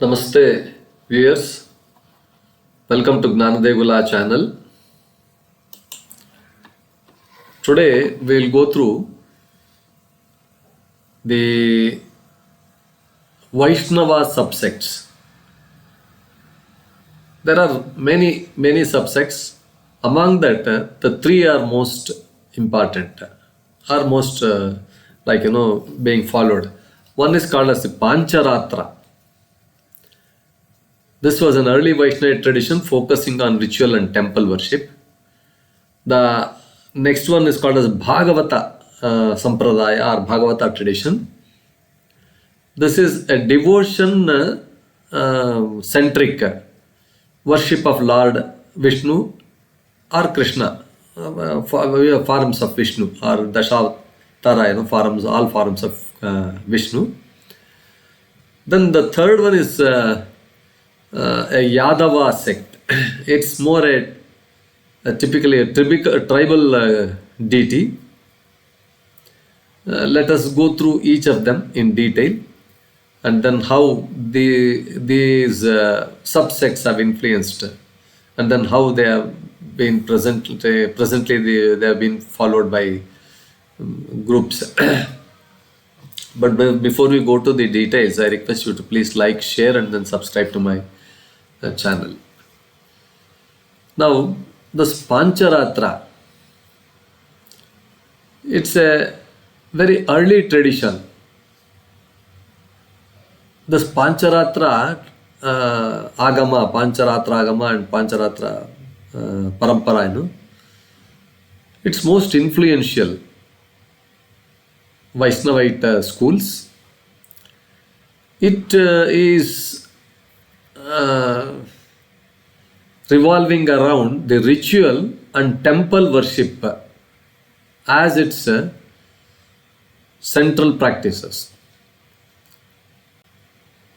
Namaste viewers, welcome to Gnanadevula channel. Today we will go through the Vaishnava subsects. There are many subsects. Among that, the three are most important, are most being followed. One is called as the Pancharātra. This was an early Vaishnavite tradition focusing on ritual and temple worship. The next one is called as Bhagavata Sampradaya or Bhagavata tradition. This is a devotion centric worship of Lord Vishnu or Krishna, forms of Vishnu or Dashavatara, forms, all forms of Vishnu. Then the third one is a Yadava sect. It's more typically a tribal deity. Let us go through each of them in detail, and then how these subsects have influenced, and then how they have been presently they have been followed by groups. But before we go to the details, I request you to please like, share, and then subscribe to my channel. Now, this Pancharatra, it's a very early tradition. This Pancharatra Āgama, Pancharatra Āgama and Pancharatra Parampara, it's most influential Vaishnavite schools. It is revolving around the ritual and temple worship as its central practices.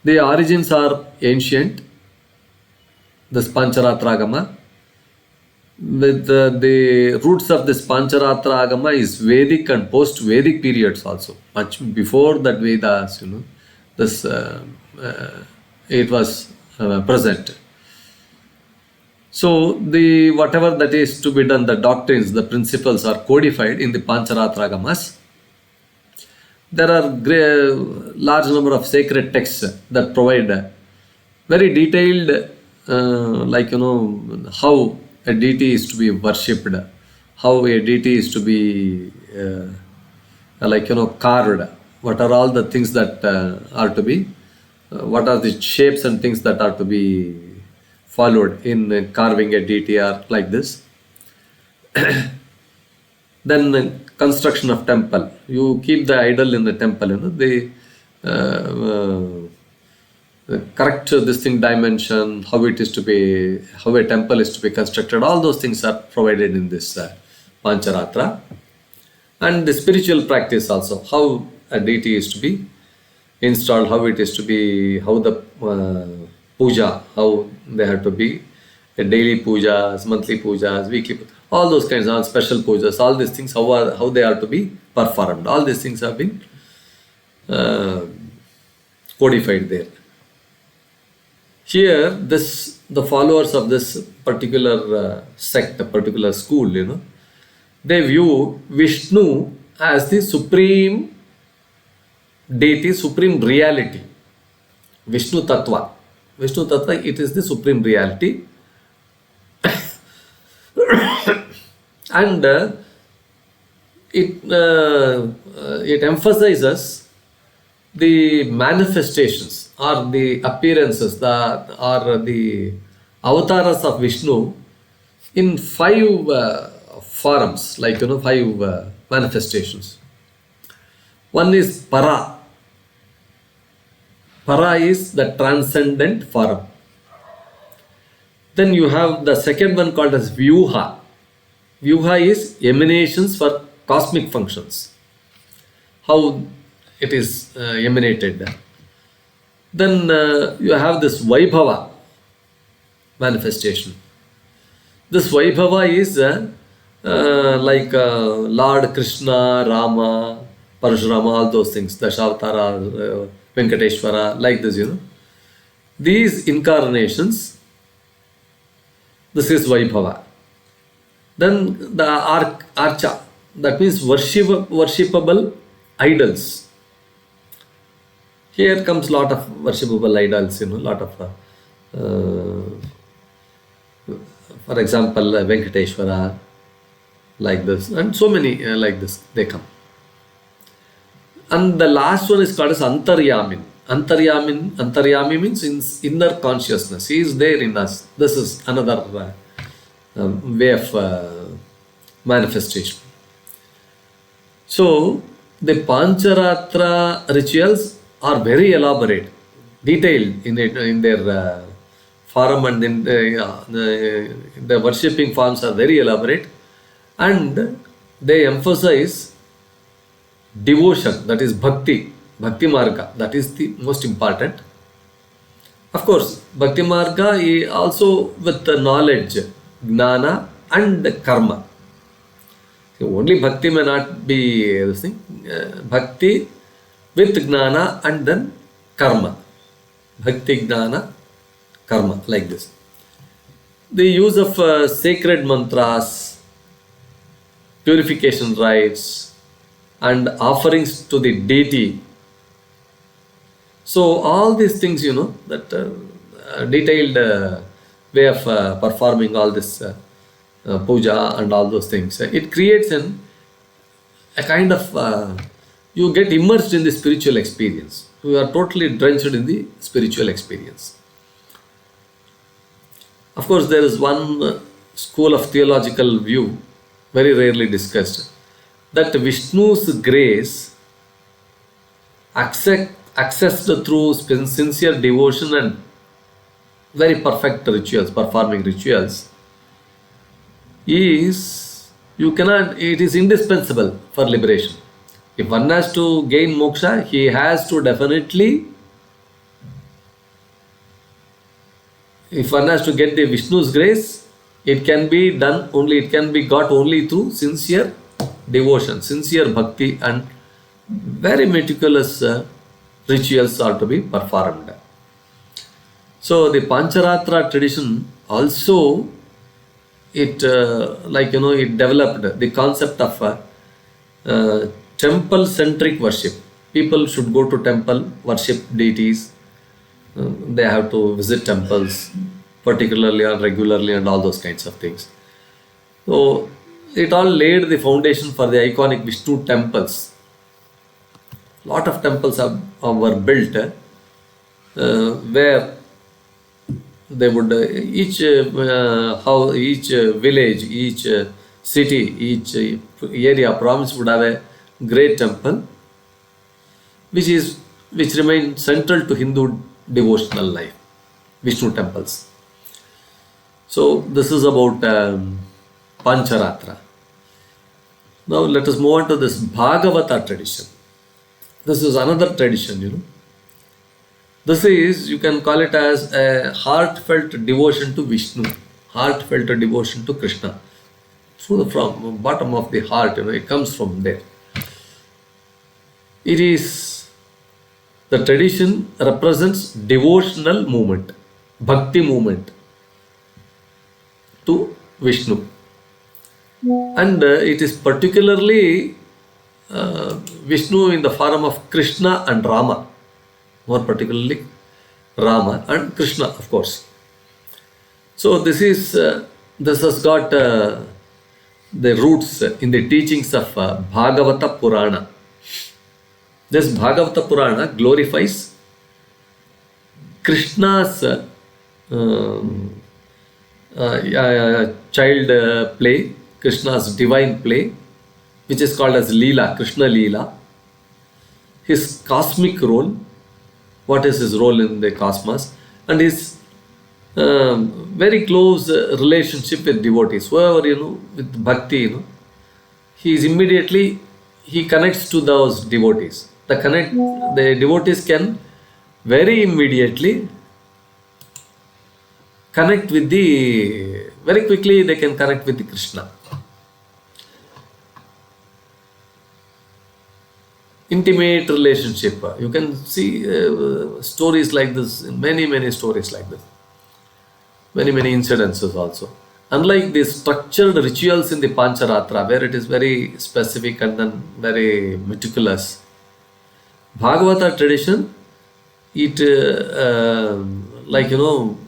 The origins are ancient, this Pancharatra Āgama. With the roots of this Pancharatra Āgama is Vedic and post-Vedic periods also. Much before that Vedas, this it was present. So the whatever that is to be done, the doctrines, the principles are codified in the Pancharatra Āgamas. There are large number of sacred texts that provide very detailed, how a deity is to be worshipped, how a deity is to be carved, what are all the things that are to be, what are the shapes and things that are to be followed in carving a deity or like this. Then construction of temple. You keep the idol in the temple, the correct dimension, how it is to be, how a temple is to be constructed, all those things are provided in this Pancharatra. And the spiritual practice also, how a deity is to be installed, how it is to be, how the puja, how they have to be, a daily pujas, monthly pujas, weekly, all those kinds of special pujas, all these things, how they are to be performed. All these things have been codified there. Here, the followers of this particular sect, a particular school, they view Vishnu as the supreme deity, supreme reality. Vishnu Tattva. Vishnu Tattva, it is the supreme reality. And it emphasizes the manifestations or the appearances or the avatars of Vishnu in 5 forms, 5 manifestations. One is Para. Para is the transcendent form. Then you have the second one called as Vyuha. Vyuha is emanations for cosmic functions. How it is emanated. Then you have this Vibhava manifestation. This Vibhava is Lord Krishna, Rama, Parashurama, all those things, Dashavatara, Venkateshwara, like this, these incarnations, this is Vibhava. Then the Archa, that means worshipable idols. Here comes lot of worshipable idols, lot of, for example, Venkateshwara, like this, and so many like this, they come. And the last one is called as Antaryamin. Antaryami means inner consciousness. He is there in us. This is another way of manifestation. So the Pancharatra rituals are very elaborate, detailed in their form, and in the worshipping forms are very elaborate, and they emphasize devotion, that is Bhakti Marga, that is the most important. Of course, Bhakti Marga is also with the knowledge, Gnana and Karma. So only Bhakti may not be this thing. Bhakti with Gnana and then Karma. Bhakti, Gnana, Karma, like this. The use of sacred mantras, purification rites, and offerings to the deity. So all these things, that detailed way of performing all this puja and all those things, it creates a kind of, you get immersed in the spiritual experience. You are totally drenched in the spiritual experience. Of course, there is one school of theological view, very rarely discussed, that Vishnu's grace accessed through sincere devotion and very perfect rituals, performing rituals, it is indispensable for liberation. If one has to gain moksha, he has to definitely, if one has to get the Vishnu's grace, it can be got only through sincere devotion, sincere bhakti, and very meticulous rituals are to be performed. So the Pancharatra tradition also, it developed the concept of temple-centric worship. People should go to temple, worship deities. They have to visit temples, particularly or regularly, and all those kinds of things. So it all laid the foundation for the iconic Vishnu temples. Lot of temples were built where they would each village, each city, each area, province would have a great temple, which remained central to Hindu devotional life, Vishnu temples. So this is about Pancharatra. Now let us move on to this Bhagavata tradition. This is another tradition, This is, you can call it as a heartfelt devotion to Vishnu, heartfelt devotion to Krishna. So from bottom of the heart, it comes from there. The tradition represents devotional movement, bhakti movement to Vishnu. And it is particularly Vishnu in the form of Krishna and Rama, more particularly Rama and Krishna, of course. So this has got the roots in the teachings of Bhagavata Purana. This Bhagavata Purana glorifies Krishna's child play, Krishna's divine play, which is called as Leela, Krishna Leela, his cosmic role, what is his role in the cosmos, and his very close relationship with devotees. Whoever, with bhakti, he connects to those devotees. The devotees can very immediately connect with very quickly they can connect with the Krishna. intimate relationship. You can see stories like this, many stories like this, many incidences also. Unlike the structured rituals in the Pancharātra, where it is very specific and then very meticulous, Bhagavata tradition, it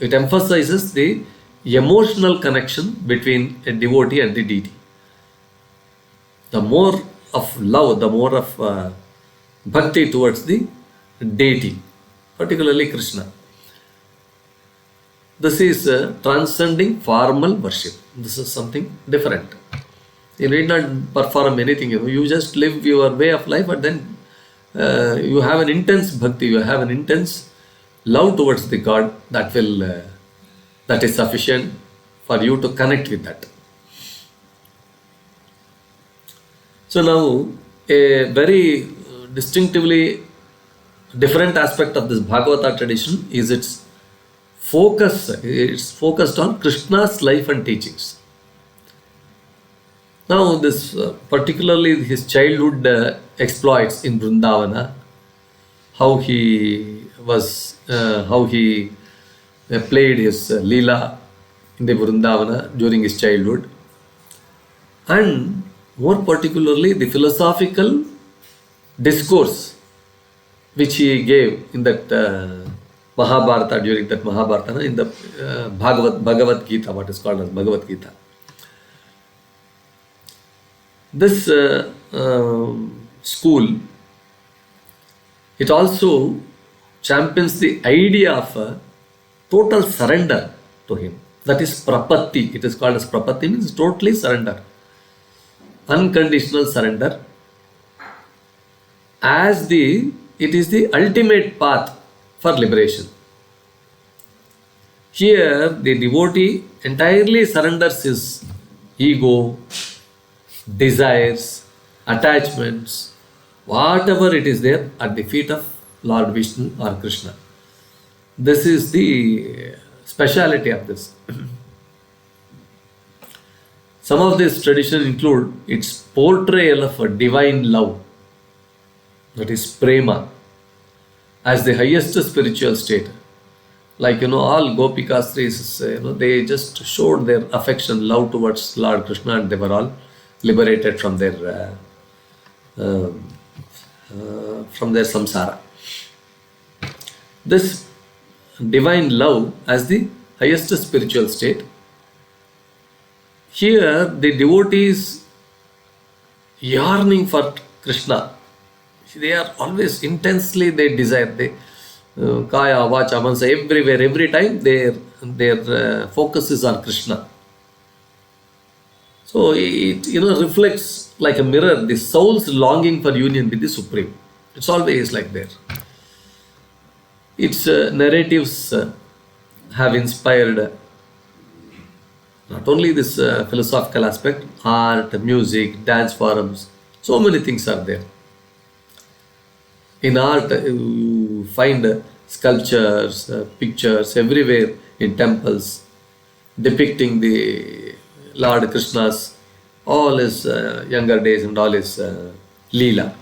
it emphasizes the emotional connection between a devotee and the deity. The more of love, the more of bhakti towards the deity, particularly Krishna. This is transcending formal worship. This is something different. You need not perform anything. You just live your way of life, but then you have an intense bhakti. You have an intense love towards the God. That is sufficient for you to connect with that. So now, a very distinctively different aspect of this Bhagavata tradition is its focus. It's focused on Krishna's life and teachings. Now, this particularly his childhood exploits in Vrindavana, how he played his Leela in the Vrindavana during his childhood, and more particularly the philosophical discourse which he gave in that Mahabharata, during that Mahabharata, in the Bhagavad Gita, what is called as Bhagavad Gita. This school, it also champions the idea of total surrender to him. That is prapatti. It is called as prapatti, means totally surrender. Unconditional surrender, as it is the ultimate path for liberation. Here the devotee entirely surrenders his ego, desires, attachments, whatever it is there, at the feet of Lord Vishnu or Krishna. This is the speciality of this. Some of this tradition include its portrayal of a divine love, that is prema, as the highest spiritual state. Like, all Gopikastris, they just showed their affection, love towards Lord Krishna, and they were all liberated from their samsara. This divine love as the highest spiritual state. Here, the devotees yearning for Krishna. They are always intensely, they desire. They kaya, vacha, manasa, everywhere, every time their focus is on Krishna. So it reflects like a mirror the soul's longing for union with the Supreme. It's always like there. Its narratives have inspired not only this philosophical aspect, art, music, dance forums, so many things are there. In art, you find sculptures, pictures everywhere in temples depicting the Lord Krishna's, all his younger days and all his Leela.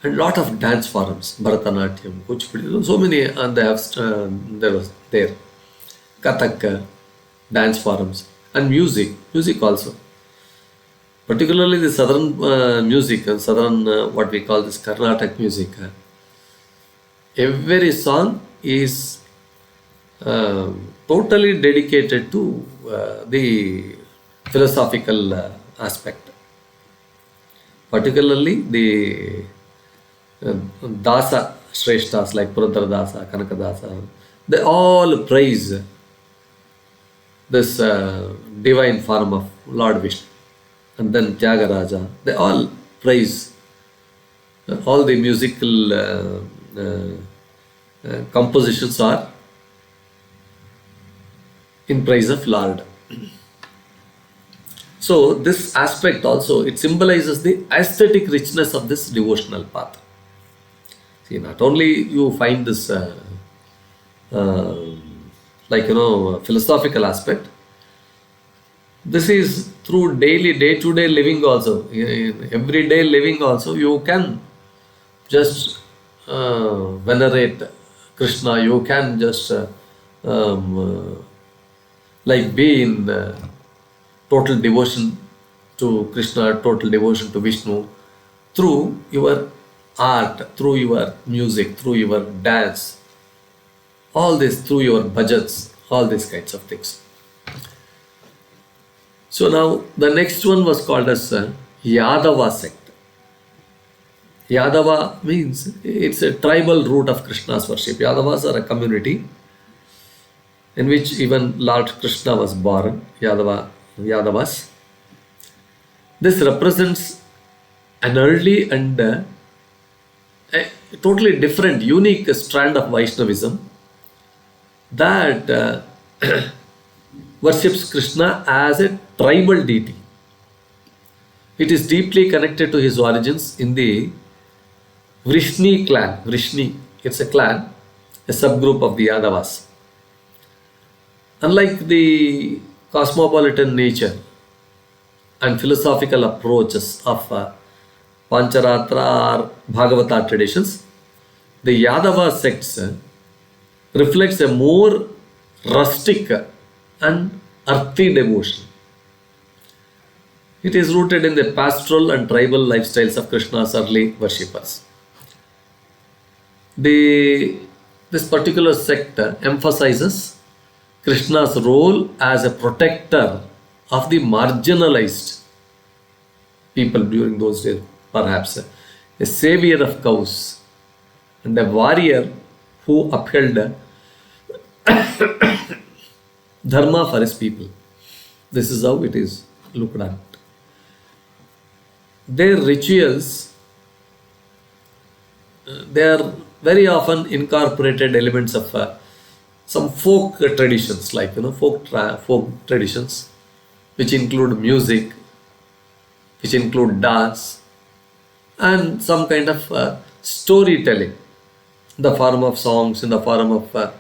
And lot of dance forums, Bharatanatyam, Kuchipudi, so many, and they have there. Kathak, dance forums, and music also. Particularly the southern music, what we call this Carnatic music. Every song is totally dedicated to the philosophical aspect. Particularly the Dasa Shreshtas like Purandara Dasa, Kanaka Dasa, they all praise this divine form of Lord Vishnu. And then Tyagaraja, they all praise all the musical compositions are in praise of Lord. So this aspect also, it symbolizes the aesthetic richness of this devotional path. See, not only you find this philosophical aspect, this is through day-to-day living also. In everyday living also, you can just venerate Krishna. You can just like be in total devotion to Krishna, total devotion to Vishnu through your art, through your music, through your dance, all this through your bhajans, all these kinds of things. So now the next one was called as Yadava sect. Yadava means it's a tribal root of Krishna's worship. Yadavas are a community in which even Lord Krishna was born, Yadavas. This represents an early and a totally different, unique strand of Vaishnavism that worships Krishna as a tribal deity. It is deeply connected to his origins in the Vrishni clan. Vrishni, it's a clan, a subgroup of the Yadavas. Unlike the cosmopolitan nature and philosophical approaches of Pancharātra or Bhagavata traditions, the Yadava sects reflects a more rustic and earthy devotion. It is rooted in the pastoral and tribal lifestyles of Krishna's early worshippers. This particular sect emphasizes Krishna's role as a protector of the marginalized people during those days, perhaps a savior of cows and a warrior who upheld dharma for his people. This is how it is looked at. Their rituals, they are very often incorporated elements of some folk traditions, like folk traditions, which include music, which include dance, and some kind of storytelling in the form of songs, in the form of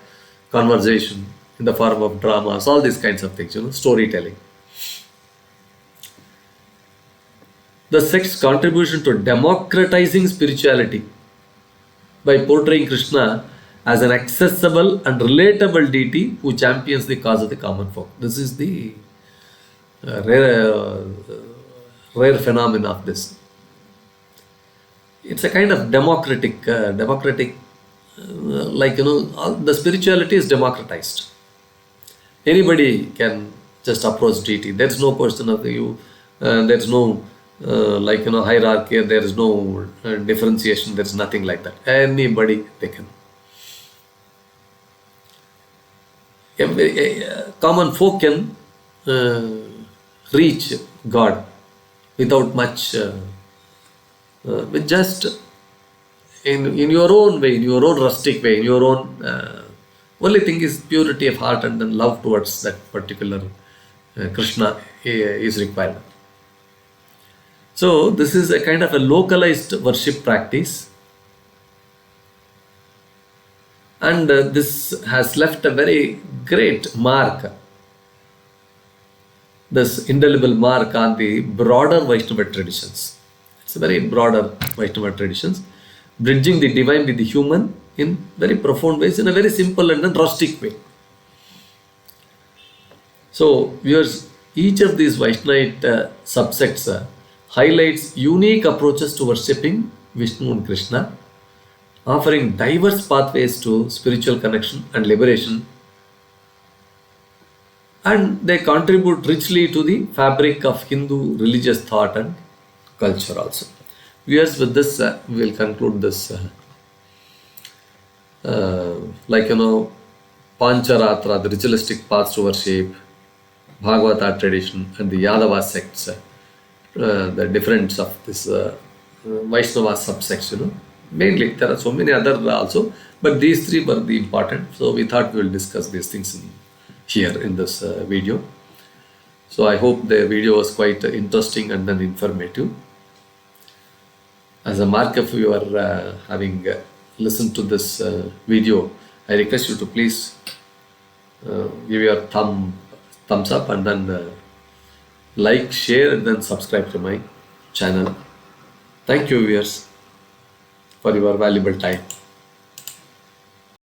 conversation, in the form of dramas, all these kinds of things, storytelling. The sect's contribution to democratizing spirituality by portraying Krishna as an accessible and relatable deity who champions the cause of the common folk. This is the rare phenomenon of this. It's a kind of democratic, the spirituality is democratized. Anybody can just approach deity. There's no question of you. There's no hierarchy. There is no differentiation. There's nothing like that. Anybody they can. Common folk can reach God without much, with just in your own way, in your own rustic way, in your own. Only thing is purity of heart and then love towards that particular Krishna is required. So this is a kind of a localized worship practice, and this has left a very great mark, this indelible mark on the broader Vaishnavite traditions. It's a very broader Vaishnavite traditions, bridging the divine with the human in very profound ways, in a very simple and then rustic way. So viewers, each of these Vaishnavite subsects highlights unique approaches to worshipping Vishnu and Krishna, offering diverse pathways to spiritual connection and liberation, and they contribute richly to the fabric of Hindu religious thought and culture also. Viewers, with this we will conclude this Pancharātra, the ritualistic paths to worship, Bhagavata tradition, and the Yadava sects, the difference of this Vaishnava subsects. Mainly there are so many other also, but these three were the important. So we thought we will discuss these things here in this video. So I hope the video was quite interesting and then informative. As a mark of your having listened to this video, I request you to please give your thumbs up and then like, share, and then subscribe to my channel. Thank you, viewers, for for your valuable time.